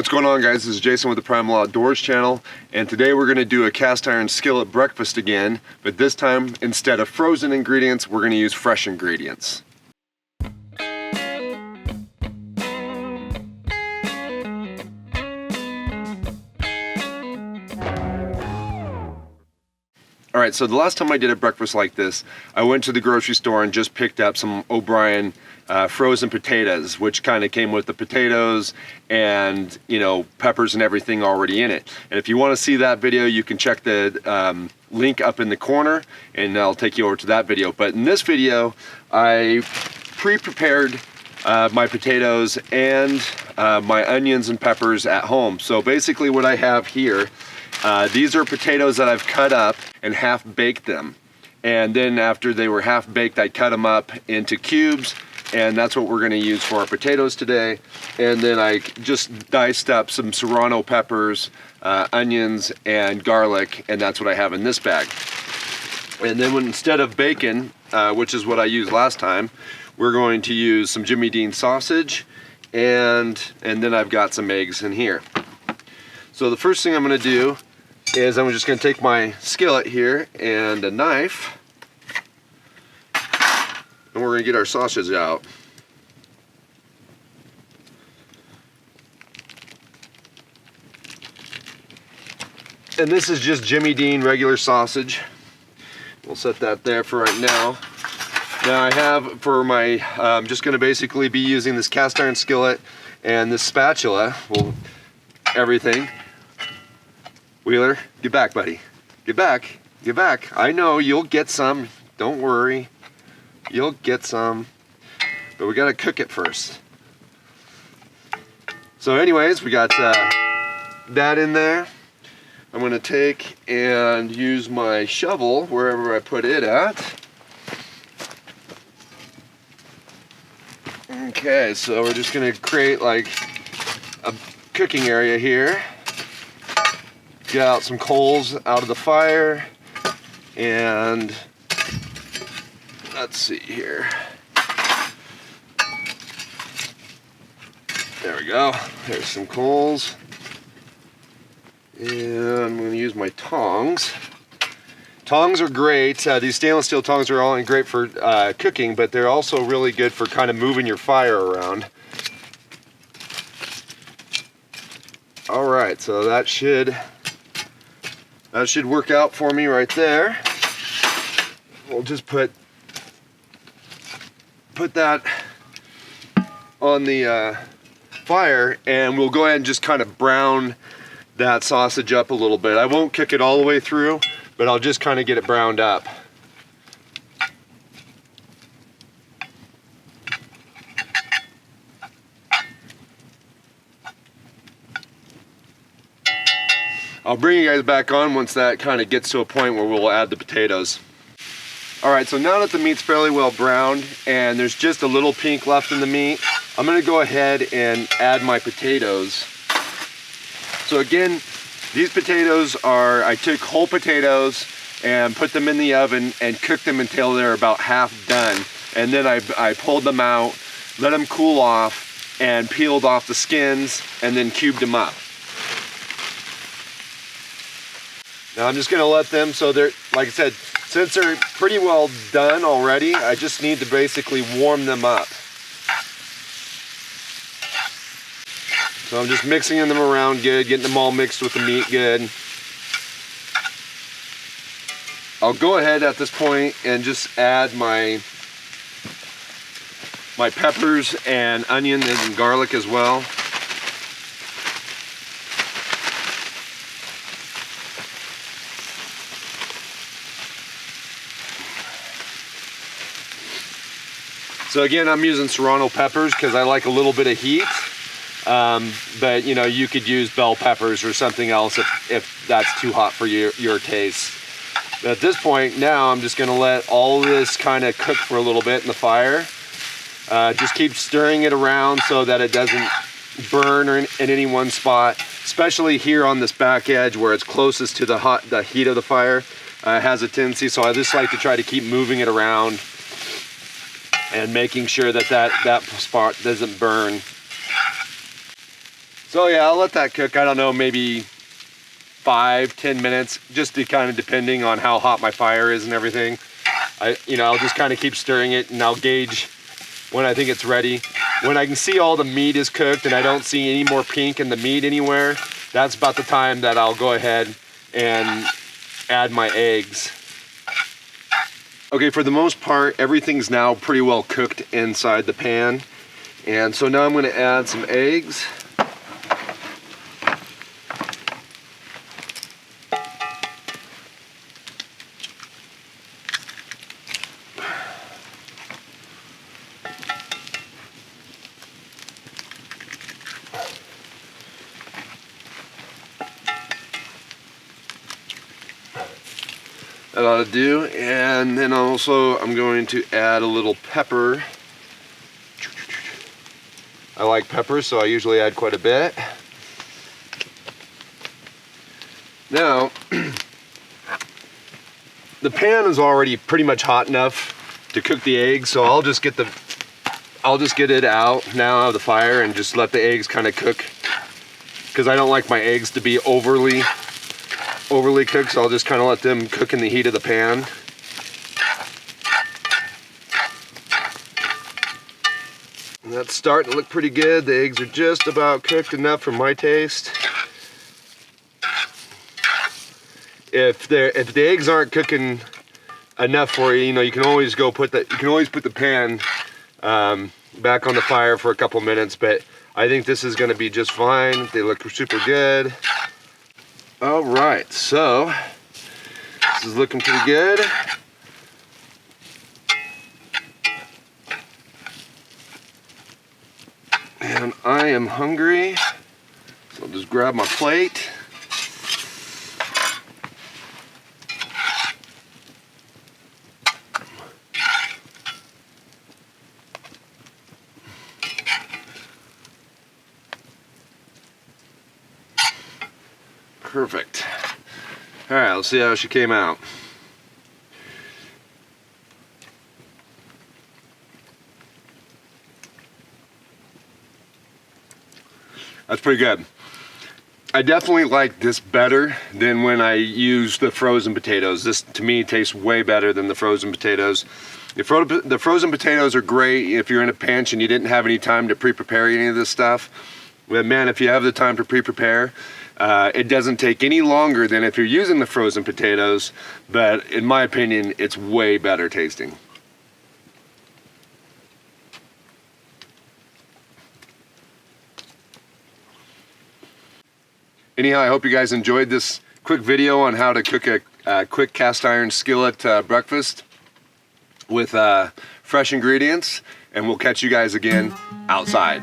What's going on, guys? This is Jason with the Primal Outdoors channel, and today we're going to do a cast iron skillet breakfast again, but this time instead of frozen ingredients we're going to use fresh ingredients. Alright, so the last time I did a breakfast like this, I went to the grocery store and just picked up some O'Brien frozen potatoes, which kind of came with the potatoes and, peppers and everything already in it. And if you want to see that video, you can check the link up in the corner and I'll take you over to that video. But in this video, I pre-prepared my potatoes and my onions and peppers at home. So basically what I have here, these are potatoes that I've cut up and half baked them. And then after they were half baked, I cut them up into cubes, and that's what we're going to use for our potatoes today. And then I just diced up some serrano peppers, onions, and garlic, and that's what I have in this bag. And then instead of bacon, which is what I used last time, we're going to use some Jimmy Dean sausage, and then I've got some eggs in here. So the first thing I'm going to do is I'm just going to take my skillet here and a knife, and we're going to get our sausage out. And this is just Jimmy Dean regular sausage. We'll set that there for right now. Now I have for my, I'm just going to basically be using this cast iron skillet and this spatula. Well, everything. Wheeler, get back, buddy. Get back. Get back. I know you'll get some. Don't worry. You'll get some. But we gotta cook it first. So anyways, we got that in there. I'm gonna take and use my shovel wherever I put it at. Okay, so we're just gonna create like a cooking area here. Get out some coals out of the fire, and let's see here. There we go. There's some coals. And I'm going to use my tongs. Tongs are great. These stainless steel tongs are all great for cooking, but they're also really good for kind of moving your fire around. Alright, so that should work out for me right there. We'll just put that on the fire, and we'll go ahead and just kind of brown that sausage up a little bit. I won't cook it all the way through, but I'll just kind of get it browned up. I'll bring you guys back on once that kind of gets to a point where we'll add the potatoes. Alright, so now that the meat's fairly well browned and there's just a little pink left in the meat, I'm going to go ahead and add my potatoes. So again, these potatoes are, I took whole potatoes and put them in the oven and cooked them until they're about half done. And then I pulled them out, let them cool off, and peeled off the skins, and then cubed them up. Now I'm just going to let them, so they're, like I said, since they're pretty well done already, I just need to basically warm them up. So I'm just mixing them around good, getting them all mixed with the meat good. I'll go ahead at this point and just add my peppers and onion and garlic as well. So again, I'm using serrano peppers because I like a little bit of heat. But you could use bell peppers or something else if that's too hot for your taste. But at this point now, I'm just going to let all this kind of cook for a little bit in the fire. Just keep stirring it around so that it doesn't burn in any one spot, especially here on this back edge where it's closest to the heat of the fire. Has a tendency, so I just like to try to keep moving it around and making sure that spot doesn't burn. So yeah, I'll let that cook, I don't know, maybe 5-10 minutes, just to kind of depending on how hot my fire is and everything. I'll just kind of keep stirring it, and I'll gauge when I think it's ready. When I can see all the meat is cooked and I don't see any more pink in the meat anywhere, that's about the time that I'll go ahead and add my eggs. Okay, for the most part, everything's now pretty well cooked inside the pan. And so now I'm going to add some eggs. That ought to do. And then also I'm going to add a little pepper. I like pepper, so I usually add quite a bit. Now, the pan is already pretty much hot enough to cook the eggs, so I'll just get it out now of the fire and just let the eggs kind of cook, because I don't like my eggs to be overly cooked, so I'll just kind of let them cook in the heat of the pan. And that's starting to look pretty good. The eggs are just about cooked enough for my taste. If the eggs aren't cooking enough for you, you can always put the pan back on the fire for a couple minutes, but I think this is going to be just fine. They look super good. All right, so this is looking pretty good. And I am hungry, so I'll just grab my plate. Perfect. All right, let's see how she came out. That's pretty good. I definitely like this better than when I use the frozen potatoes. This, to me, tastes way better than the frozen potatoes. The frozen potatoes are great if you're in a pinch and you didn't have any time to pre-prepare any of this stuff. But man, if you have the time to pre-prepare, it doesn't take any longer than if you're using the frozen potatoes, but in my opinion, it's way better tasting. Anyhow, I hope you guys enjoyed this quick video on how to cook a quick cast iron skillet breakfast with fresh ingredients, and we'll catch you guys again outside.